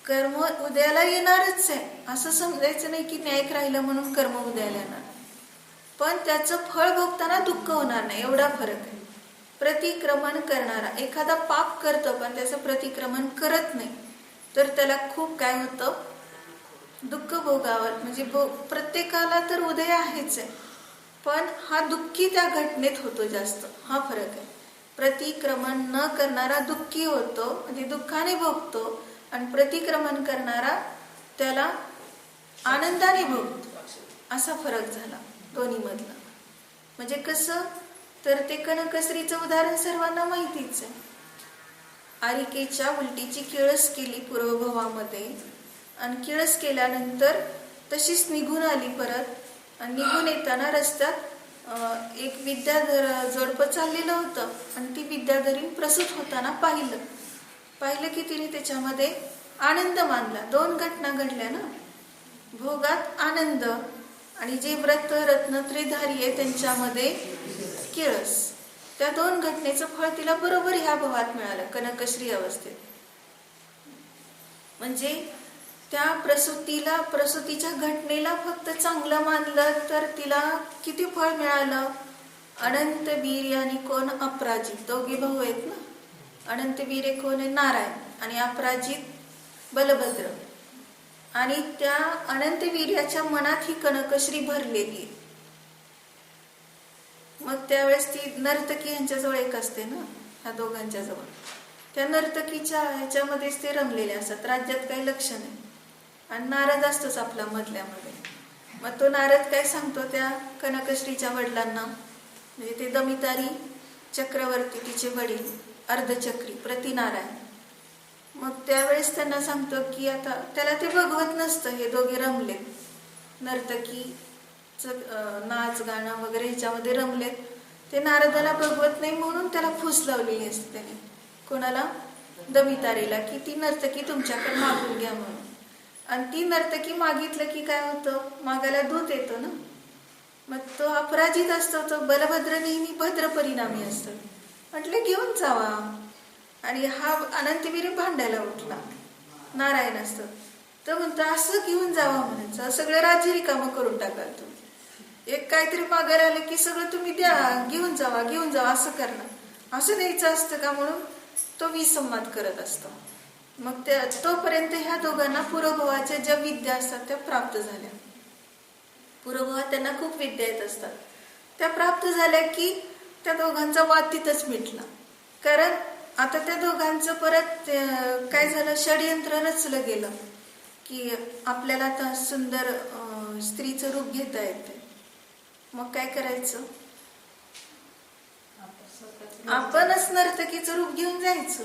कर्म उदयाला येणारच आहे, असं समजायचं नाही की न्यायिक राहिलं म्हणून कर्म उदयाला येणार, पण त्याचं फळ भोगताना दुःख होणार नाही, एवढा फरक आहे. प्रतिक्रमण करणारा एखादा पाप करतो पण त्याचं प्रतिक्रमण करत नाही, तर त्याला खूप काय होतं, दुःख भोगावं. म्हणजे प्रत्येकाला तर उदय आहेच आहे, पण हा दुःखी त्या घटनेत होतो जास्त, हा फरक आहे. प्रतिक्रमण न करणारा दुःखी होतो, म्हणजे दुःखाने भोगतो, आणि प्रतिक्रमण करणारा त्याला आनंदाने भोगतो, असा फरक झाला दोन्ही मधला. म्हणजे कसं, तर ते कनकश्रीचं उदाहरण सर्वांना माहितीच आहे. आरिकेच्या उलटीची किळस केली पूर्वभवामध्ये, आणि किळस केल्यानंतर तशीच निघून आली परत. आणि निघून येताना रस्त्यात एक विद्याधर जोडपं चाललेलं होतं, आणि ती विद्याधरीण प्रसूत होताना पाहिलं की तिने त्याच्यामध्ये आनंद मानला. दोन घटना घडल्या ना, भोगात आनंद, आणि जे व्रत रत्न त्रिधारी आहे त्यांच्यामध्ये किळस. त्या दोन घटनेचं फळ तिला बरोबर ह्या भवात मिळालं, कनकश्री अवस्थेत. म्हणजे त्या प्रसूतीच्या घटनेला फक्त चांगलं मानलं तर तिला किती फळ मिळालं. अनंतवीर्य आणि कोण अपराजित, दोघे भाऊ आहेत ना. अनंतवीर्य कोण आहे, नारायण, आणि अपराजित बलभद्र. आणि त्या अनंतवीर्याच्या मनात ही कनकश्री भरलेली. मग त्यावेळेस ती नर्तकी यांच्याजवळ एक असते ना, ह्या दोघांच्या जवळ. त्या नर्तकीच्या ह्याच्यामध्येच ते रमलेले असतात, राज्यात काही लक्ष नाही. आणि नारद असतोच आपला मधल्यामध्ये. मग तो नारद काय सांगतो त्या कनकश्रीच्या वडिलांना, म्हणजे ते दमितारी चक्रवर्ती तिचे वडील, अर्धचक्री प्रतिनारायण. मग त्यावेळेस त्यांना सांगतो की आता त्याला ते बघवत नसतं, हे दोघे रमले, नर्तकीचं नाच गाणं वगैरे ह्याच्यामध्ये रमलेत, ते नारदाला बघवत नाही म्हणून त्याला फूस लावलेली असते त्याने. कोणाला? दमितारीला, की ती नर्तकी तुमच्याकडे मागून घ्या म्हणून. आणि ती नर्तकी मागितलं की काय होतं, मागायला दूत येतो ना. मग तो अपराजित असतो, तो बलभद्र नेहमी भद्र परिणामी असतो. म्हटलं घेऊन जावा. आणि हा अनंतवीर भांडायला उठला, नारायण असतो. तर म्हणतो असं घेऊन जावा म्हणायचं, सगळं राज्य रिकामं करून टाकाल तुम्ही. एक काहीतरी मागायला आलं की सगळं तुम्ही द्या, घेऊन जावा असं करणं, असं द्यायचं असतं का म्हणून तो विसंवाद करत असतो. मग तोपर्यंत ह्या दोघांना पुरोभवाच्या ज्या विद्या असतात त्या प्राप्त झाल्या. पुरोभवात त्यांना खूप विद्या येत असतात. त्या प्राप्त झाल्या की त्या दोघांचा वाद तिथंच मिटला. कारण आता त्या दोघांचं परत काय झालं, षडयंत्र रचलं गेलं की आपल्याला आता सुंदर स्त्रीचं रूप घेता येते. मग काय करायचं, आपणच नर्तकीचं रूप घेऊन जायचं.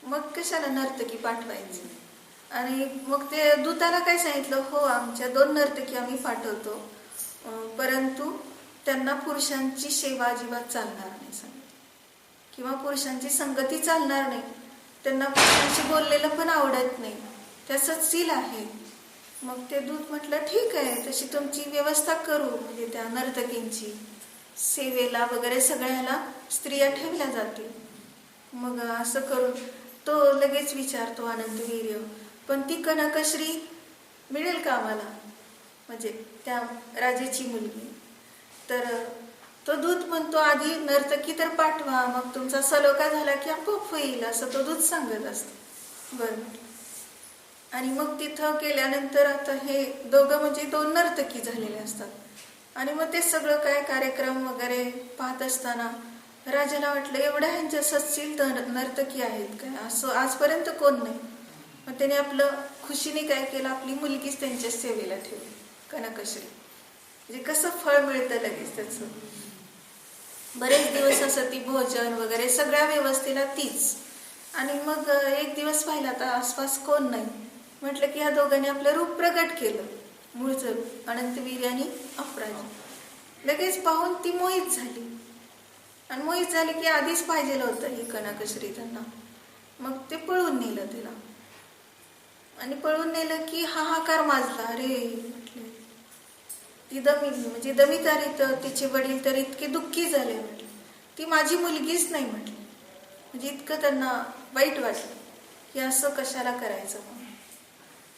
मग कशाला नर्तकी पाठवायची. आणि मग ते दूताला काय सांगितलं, हो आमच्या 2 नर्तकी आम्ही पाठवतो, परंतु त्यांना पुरुषांची सेवा अजिबात चालणार नाही सांगितलं, किंवा पुरुषांची संगती चालणार नाही, त्यांना पुरुषांशी बोललेलं पण आवडत नाही, त्याचं सील आहे. मग ते दूत म्हटलं ठीक आहे, तशी तुमची व्यवस्था करू. म्हणजे त्या नर्तकींची सेवेला वगैरे सगळ्याला स्त्रिया ठेवल्या जातील. मग असं करून तो लगेच विचारतो आनंदवीर्य, पण ती कनकश्री मिळेल का आम्हाला, म्हणजे त्या राजाची मुलगी. तर तो दूत म्हणतो आधी नर्तकी तर पाठवा, मग तुमचा सलोखा झाला की आपोआप होईल, असं तो दूत सांगत असतो. बरं. आणि मग तिथं गेल्यानंतर आता हे दोघं म्हणजे 2 नर्तकी झालेले असतात. आणि मग ते सगळं काय कार्यक्रम वगैरे पाहत असताना राजाला वाटलं एवढ्या ह्यांच्या सत्शील नर्तकी आहेत काय, असं आजपर्यंत कोण नाही. मग त्याने आपलं खुशीने काय केलं, आपली मुलगीच त्यांच्या सेवेला ठेवली, कनकश्री. म्हणजे कसं फळ मिळतं लगेच त्याचं. बरेच दिवस असं ती भोजन वगैरे सगळ्या व्यवस्थेला तीच. आणि मग एक दिवस पाहिला तर आसपास कोण नाही. म्हटलं की ह्या दोघांनी आपलं रूप प्रगट केलं, मूळचं रूप, अनंतवीर्य आणि अपराजित. लगेच पाहून ती मोहित झाली. आणि मोहित झाली की आधीच पाहिजेलं होतं ही कनकश्री त्यांना. मग ते पळून नेलं तिला. आणि पळून नेलं की हाहाकार माजला. अरे म्हटले ती म्हणजे दमितारी तर तिचे वडील तर इतके दुःखी झाले. म्हटले ती माझी मुलगीच नाही म्हटले. म्हणजे इतकं त्यांना वाईट वाटलं की असं कशाला करायचं.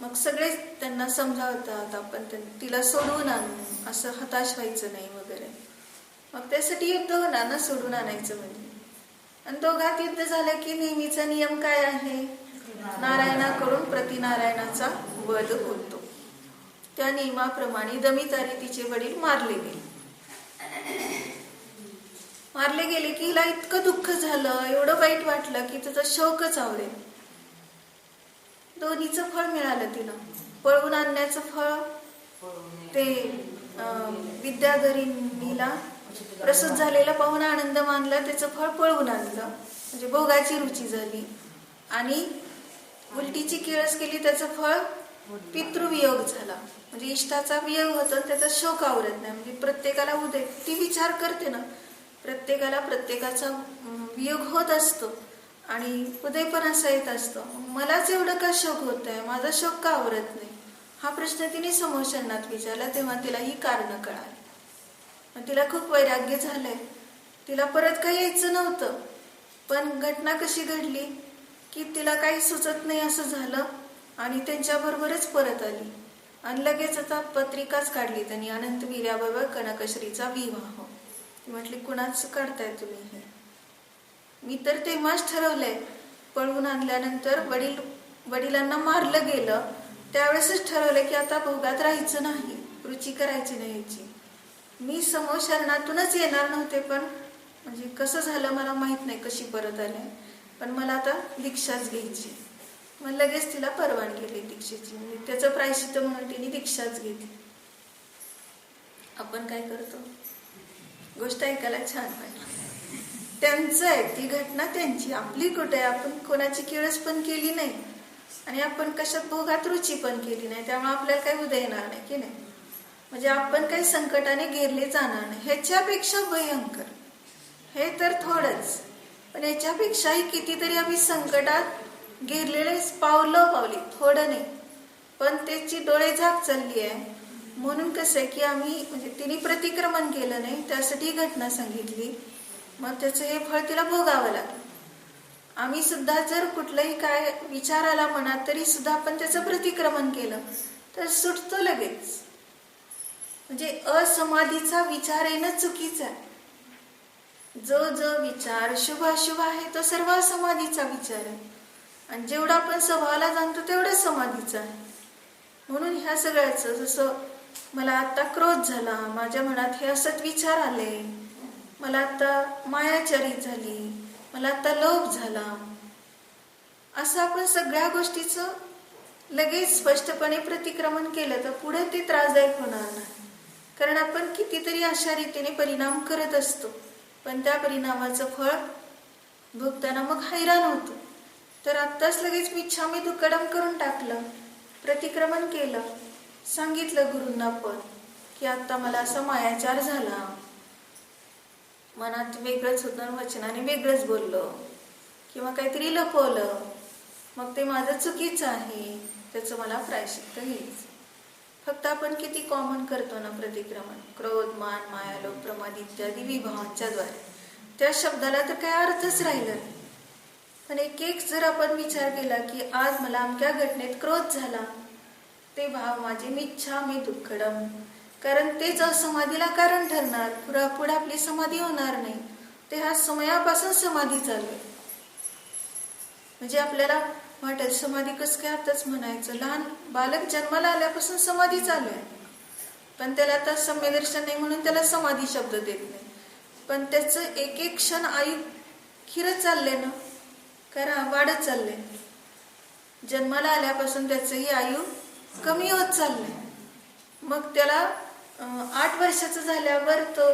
मग सगळेच त्यांना समजावतात, आपण तिला सोडवून आणू, असं हताश व्हायचं नाही वगैरे. मग त्यासाठी युद्ध होणार ना, सोडून आणायचं म्हणजे. आणि दोघात युद्ध झालं की नेहमीचा नियम काय आहे, नारायणाकडून प्रतिनारायणाचा वध होतो. त्या नियमाप्रमाणे दमितारी तिचे वडील मारले गेले की हिला इतकं दुःख झालं, एवढं वाईट वाटलं की तिचा शोकच आवरेल. दोन्हीचं फळ मिळालं तिला. पळवून आणण्याचं फळ ते विद्याधरीला प्रसूत झालेला पाहून आनंद मानला, त्याचं फळ पळवून आणलं, म्हणजे भोगाची रुची झाली. आणि उलटीची किळस केली, त्याचं फळ पितृवियोग झाला, म्हणजे इष्टाचा वियोग होतो, त्याचा शोक आवरत नाही. म्हणजे प्रत्येकाला उदय, ती विचार करते ना, प्रत्येकाला प्रत्येकाचा वियोग होत असतो आणि उदय पण असा येत असतो. मलाच एवढं का शोक होत आहे, माझा शोक का आवरत नाही, हा प्रश्न तिने समोरच्यांनात विचारला. तेव्हा तिला ही कारणं कळाली. तिला खूप वैराग्य झालंय, तिला परत काही यायचं नव्हतं. पण घटना कशी घडली की तिला काही सुचत नाही असं झालं आणि त्यांच्याबरोबरच परत आली. आणि लगेच आता पत्रिकाच काढली त्यांनी, अनंतवीर्याबरोबर कनकश्रीचा विवाह. ती म्हटली कुणाच काढताय तुम्ही हे, मी तर तेव्हाच ठरवलंय, पळवून आणल्यानंतर वडिलांना मारलं गेलं त्यावेळेसच ठरवलं की आता भोगात राहायचं नाही, रुची करायची नाही याची. मी समोर शरणातूनच येणार नव्हते, पण म्हणजे कसं झालं मला माहित नाही, कशी परत आले, पण मला आता दीक्षाच घ्यायची. मग लगेच तिला परवानगी दिली दीक्षेची. म्हणजे त्याचं प्रायश्चित्त म्हणून तिने दीक्षाच घेतली. आपण काय करतो, गोष्ट ऐकायला छान वाटली. त्यांचं आहे, ती घटना त्यांची, आपली कुठे. आपण कोणाची किळस पण केली नाही आणि आपण कशात भोगात रुची पण केली नाही, त्यामुळे आपल्याला काही उदय येणार नाही की नाही. म्हणजे आपण काही संकटाने घेरले जाणार नाही. ह्याच्यापेक्षा भयंकर हे तर थोडंच, पण याच्यापेक्षाही कितीतरी आम्ही संकटात घेरलेले पावली, थोडं नाही, पण त्याची डोळे झाक चालली आहे. म्हणून कसं आहे की आम्ही म्हणजे तिने प्रतिक्रमण केलं नाही, त्यासाठी ही घटना सांगितली. मग त्याचं हे फळ तिला भोगावं लागलं. आम्ही सुद्धा जर कुठलंही काय विचार आला मनात तरी सुद्धा आपण त्याचं प्रतिक्रमण केलं तर सुटतो लगेच. म्हणजे असमाधीचा विचार येणं चुकीचं आहे. जो जो विचार शुभाशुभ आहे तो सर्व समाधीचा विचार आहे. आणि जेवढा आपण स्वभावाला जाणतो तेवढं समाधीचं आहे. म्हणून ह्या सगळ्याचं, जसं मला आता क्रोध झाला, माझ्या मनात हे असत विचार आले, मला आता मायाचारी झाली, मला आता लोभ झाला, असं आपण सगळ्या गोष्टीचं लगेच स्पष्टपणे प्रतिक्रमण केलं तर पुढे ते त्रासदायक होणार नाही. कारण आपण कितीतरी अशा रीतीने परिणाम करत असतो, पण त्या परिणामाचं फळ भोगताना मग हैराण होतो. तर आत्ताच लगेच मिच्छामी दुक्कडम करून टाकलं, प्रतिक्रमण केलं, सांगितलं गुरूंना पण की आता मला असा मायाचार झाला, मनात वेगळंच होतं, वचनाने वेगळंच बोललो किंवा काहीतरी लपवलं, मग ते माझं चुकीचं आहे, त्याचं मला प्रायश्चित्त घ्यायचं. फक्त आपण किती कॉमन करतो ना प्रतिक्रमण, क्रोध, मान, माया, लोभ, प्रमाद इत्यादी विभावांच्या द्वारे. त्या शब्दाला तर काही अर्थच राहिला नाही. पण एक जर आपण विचार केला की आज मला अमक्या घटनेत क्रोध झाला, ते भाव माझे मिच्छामी दुक्कडम, कारण तेच असमाधीला कारण ठरणार, पुढे आपली समाधी होणार नाही. ते हा समयापासून समाधी चालू आहे. म्हणजे आपल्याला वाटेल समाधी कसं काय आताच म्हणायचं, लहान बालक जन्माला आल्यापासून समाधी चालू आहे, पण त्याला आता सम्यदर्शन नाही म्हणून त्याला समाधी शब्द देत नाही. पण त्याचं एक एक क्षण आयु खिरत चालले ना, कारण वाढत चालले. जन्माला आल्यापासून त्याचंही आयु कमी होत चाललंय. मग त्याला 8 वर्षाचं झाल्यावर तो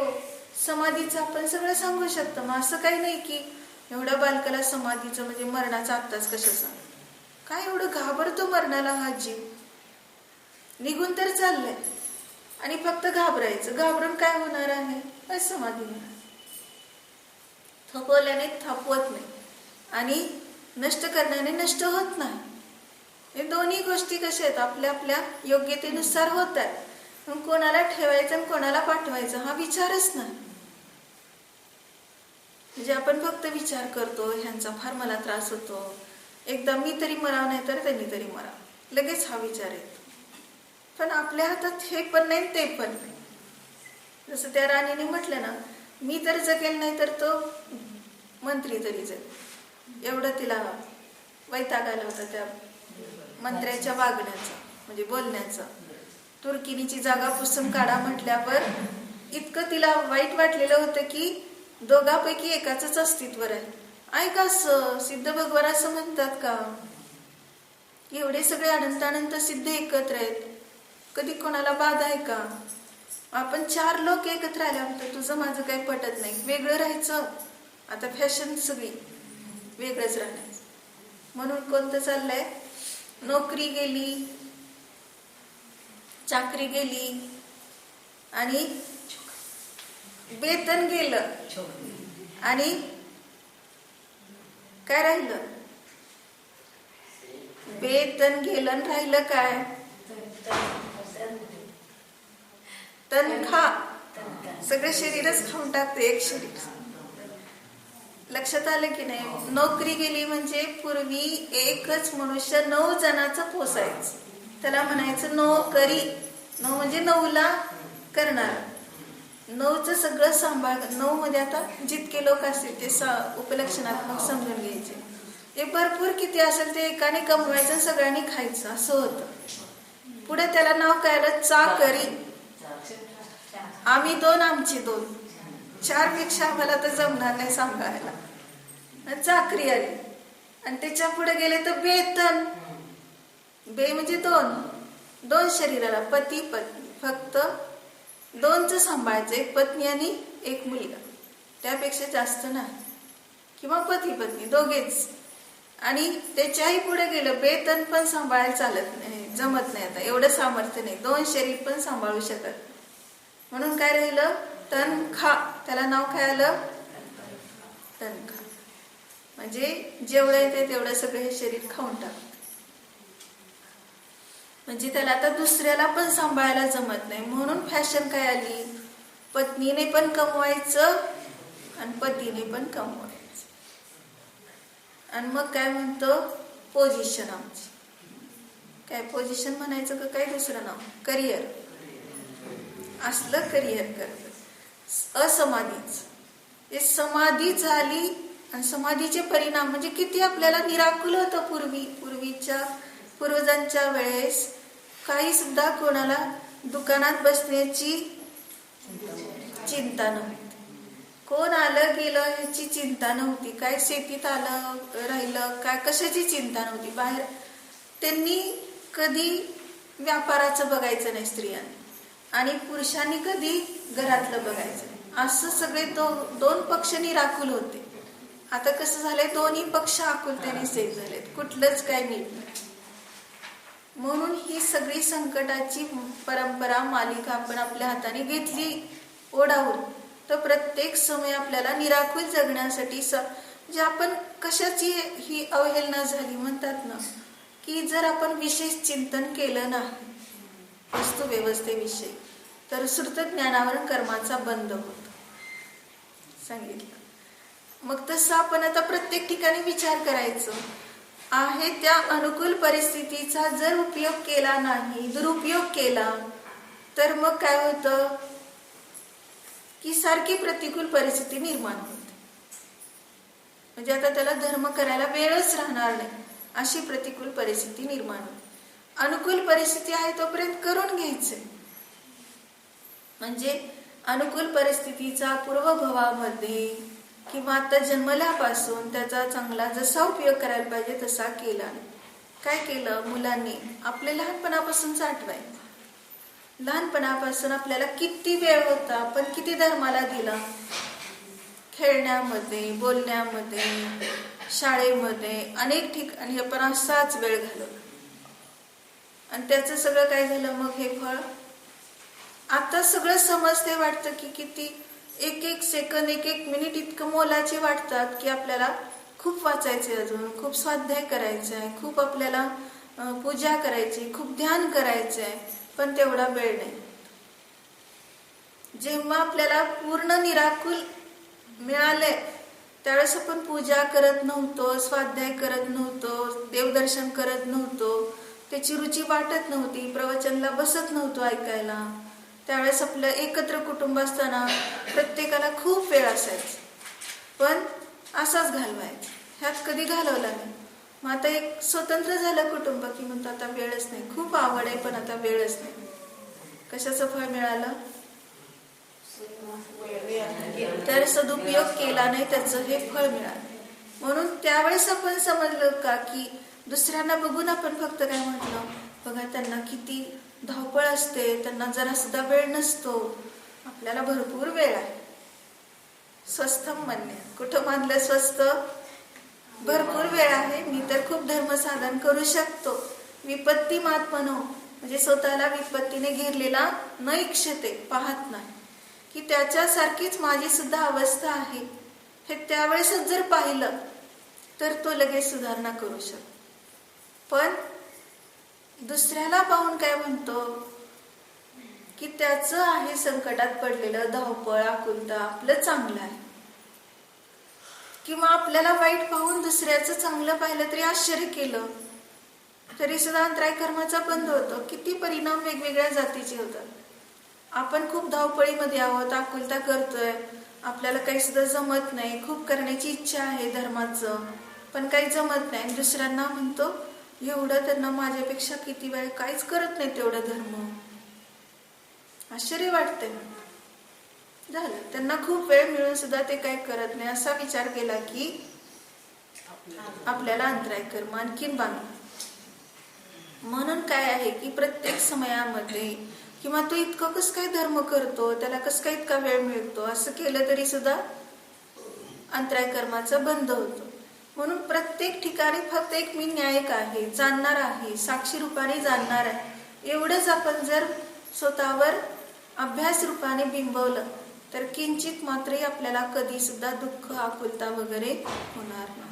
समाधीचं आपण सगळं सांगू शकतो. मग असं काही नाही की एवढ्या बालकाला समाधीचं म्हणजे मरणाचं आत्ताच कसं सांग, काय एवढं घाबरतो मरणाला हा जीव, निघून तर चाललंय आणि फक्त घाबरायचं. घाबरून काय होणार आहे, असमाधी होणार. थकवल्याने थापवत नाही आणि नष्ट करण्याने नष्ट होत नाही. हे दोन्ही गोष्टी कशा आहेत, आपल्या आपल्या योग्यतेनुसार होत आहेत. मग कोणाला ठेवायचं आणि कोणाला पाठवायचं हा विचारच नाही. म्हणजे आपण फक्त विचार करतो, ह्यांचा फार मला त्रास होतो, एकदा मी तरी मराव नाही तर त्यांनी तरी मराव, लगेच हा विचार येतो. पण आपल्या हातात हे पण नाही ते पण नाही. जसं त्या राणीने म्हटलं ना, मी तर जगेल नाही तर तो मंत्री तरी जगेल, एवढं तिला वैताग आला होता त्या मंत्र्याच्या वागण्याचा, म्हणजे बोलण्याचा. तुर्किनीची जागा पुसून काढा म्हटल्यावर इतकं तिला वाईट वाटलेलं होतं की दोघांपैकी एकाचंच अस्तित्व आहे. ऐका, सिद्ध भगवान असं म्हणतात का, एवढे सगळे अनंत सिद्ध एकत्र आहेत, कधी कोणाला बाधा आहे का? आपण 4 लोक एकत्र आल्यानंतर तुझं माझं काही पटत नाही, वेगळं राहायचं. आता फॅशन सगळी वेगळंच राहण्याचं. म्हणून कोणतं चाललंय, नोकरी गेली, चाकरी गेली आणि वेतन गेलं आणि काय राहिलं, वेतन गेलं आणि राहिलं काय, तनखा. सगळे शरीरच खाऊन टाकते एक शरीर. लक्षात आलं की नाही? नोकरी गेली म्हणजे पूर्वी एकच मनुष्य 9 जणांचं पोसायचं, त्याला म्हणायचं नोकरी. 9 म्हणजे 9ला करणार, 9चं सगळं सांभाळ. 9 मध्ये आता जितके लोक असतील ते उपलक्षणात्मक समजून घ्यायचे. ते भरपूर किती असेल ते एकाने कमवायचं, सगळ्यांनी खायचं, असं होतं. पुढे त्याला नाव काय आलं, चाकरी. आम्ही 2, आमची 2, 4 पेक्षा आम्हाला तर जमणार नाही सांभाळायला, चाकरी आली. आणि त्याच्या पुढे गेले तर वेतन. बे म्हणजे 2 शरीराला, पती पत्नी, फक्त 2चं सांभाळायचं, एक पत्नी आणि एक मुलगा, त्यापेक्षा जास्त नाही, किंवा पती पत्नी दोघेच. आणि त्याच्याही पुढे गेलं, वेतन पण सांभाळायला चालत नाही, जमत नाही, आता एवढं सामर्थ्य नाही, 2 शरीर पण सांभाळू शकत. म्हणून काय राहिलं, तनखा. त्याला नाव काय आलं, तनखा. म्हणजे जेवढं येते तेवढं सगळं हे शरीर खाऊन टाकतं. म्हणजे त्याला आता दुसऱ्याला पण सांभाळायला जमत नाही. म्हणून फॅशन काय आली, पत्नीने पण कमवायचं आणि पतीने पण कमवायचं. आणि मग काय म्हणतो, पोझिशन आमची. काय पोझिशन म्हणायचं का काय दुसरं नाव, करिअर. असलं करिअर करत असमाधीच. हे समाधी झाली आणि समाधीचे परिणाम म्हणजे किती आपल्याला निराकुल होतं. पूर्वीच्या पूर्वजांच्या वेळेस काही सुद्धा कोणाला दुकानात बसण्याची चिंता नव्हती, कोण आलं गेलं ह्याची चिंता नव्हती, काय शेतीत आलं राहिलं काय कशाची चिंता नव्हती. बाहेर त्यांनी कधी व्यापाराचं बघायचं नाही स्त्रियांनी, आणि पुरुषांनी कधी घरातलं बघायचं नाही. असं सगळे दोन पक्ष निराकुल होते. आता कसं झालंय, दोन्ही पक्ष आकुलतेने सेफ झालेत, कुठलंच काय नीट नाही. म्हणून ही सगळी संकटाची परंपरा मालिका आपण आपल्या हाताने घेतली ओढावून, तर प्रत्येक समय आपल्याला निराकुल जगण्यासाठी जे आपण कशाची ही अवहेलना झाली म्हणतात ना, की जर आपण विशेष चिंतन केलं नाही वस्तू व्यवस्थेविषयी तर श्रुत ज्ञानावर कर्माचा बंध होतो सांगितलं. मग तसं आपण आता प्रत्येक ठिकाणी विचार करायचं आहे. त्या अनुकूल परिस्थितीचा जर उपयोग केला नाही, दुरुपयोग केला, तर मग काय होतं की सारखी प्रतिकूल परिस्थिती निर्माण होते. म्हणजे आता त्याला धर्म करायला वेळच राहणार नाही, अशी प्रतिकूल परिस्थिती निर्माण होते. अनुकूल परिस्थिती आहे तोपर्यंत करून घ्यायचे. म्हणजे अनुकूल परिस्थितीचा पूर्वभावामध्ये किंवा आता जन्मल्यापासून त्याचा चांगला जसा उपयोग करायला पाहिजे तसा केला. काय केलं, मुलांनी आपले लहानपणापासून आठवायचं. लहानपणापासून आपल्याला किती वेळ होता, आपण किती धर्माला दिला, खेळण्यामध्ये, बोलण्यामध्ये, शाळेमध्ये, अनेक ठिकाणी आपण असाच वेळ घालवला. आणि त्याचं सगळं काय झालं, मग हे फळ आता सगळं समजते. वाटतं की किती एक एक सेकंद, एक एक मिनिट इतकं मोलाचे वाटतात की आपल्याला खूप वाचायचे, अजून खूप स्वाध्याय करायचं आहे, खूप आपल्याला पूजा करायची, खूप ध्यान करायचं आहे, पण तेवढा वेळ नाही. जेव्हा आपल्याला पूर्ण निराकुल मिळाले त्यावेळेस आपण पूजा करत नव्हतो, स्वाध्याय करत नव्हतो, देवदर्शन करत नव्हतो, त्याची रुची वाटत नव्हती, प्रवचनला बसत नव्हतो ऐकायला. त्यावेळेस आपलं एकत्र कुटुंब असताना प्रत्येकाला खूप वेळ असायचा, पण असाच घालवायचा, ह्यात कधी घालवला नाही. मग आता एक स्वतंत्र झालं कुटुंब की म्हणतो आता वेळच नाही, खूप आवड आहे पण आता वेळच नाही. कशाचं फळ मिळालं, तर सदुपयोग केला नाही त्याचं हे फळ मिळालं. म्हणून त्यावेळेस आपण समजलं का की दुसऱ्यांना बघून आपण फक्त काय म्हटलं, बघा त्यांना किती धावपळ असते, त्यांना जरा सुद्धा वेळ नसतो, आपल्याला भरपूर वेळ आहे. स्वस्थ म्हणणे कुठं मानलं, स्वस्त भरपूर वेळ आहे, मी तर खूप धर्मसाधन करू शकतो. विपत्ती मात्मनो म्हणजे स्वतःला विपत्तीने घेरलेला न इच्छते, पाहत नाही की त्याच्यासारखीच माझी सुद्धा अवस्था आहे. हे त्यावेळेसच जर पाहिलं तर तो लगेच सुधारणा करू शकतो. पण दुसऱ्याला पाहून काय म्हणतो की त्याचं आहे संकटात पडलेलं, धावपळ, आकुलता, आपलं चांगलं आहे. किंवा आपल्याला वाईट पाहून दुसऱ्याचं चांगलं पाहिलं तरी आश्चर्य केलं तरी सुद्धा अंतराय कर्माचा बंध होतो. किती परिणाम वेगवेगळ्या जातीचे होतात. आपण खूप धावपळीमध्ये आहोत, आकुलता करतोय, आपल्याला काही सुद्धा जमत नाही, खूप करण्याची इच्छा आहे धर्माचं, पण काही जमत नाही. दुसऱ्यांना म्हणतो एवढं त्यांना माझ्यापेक्षा किती वेळ काहीच करत नाही तेवढं धर्म. आश्चर्य वाटतंय. झालं, त्यांना खूप वेळ मिळून सुद्धा ते काही करत नाही. असा विचार केला की आपल्याला अंतराय कर्म आणखीन बांधला. म्हणून काय आहे की प्रत्येक समयामध्ये किंवा तो इतकं कसं काय धर्म करतो, त्याला कसं काय इतका वेळ मिळतो, असं केलं तरी सुद्धा अंतराय कर्माचा बंध होतो. म्हणून प्रत्येक ठिकाणी फक्त एक मी न्यायिक आहे, जाणणार आहे, साक्षी रूपाने जाणणार आहे, एवढंच आपण जर स्वतःवर अभ्यास रूपाने बिंबवलं तर किंचित मात्रही आपल्याला कधी सुद्धा दुःख, आकुलता वगैरे होणार नाही.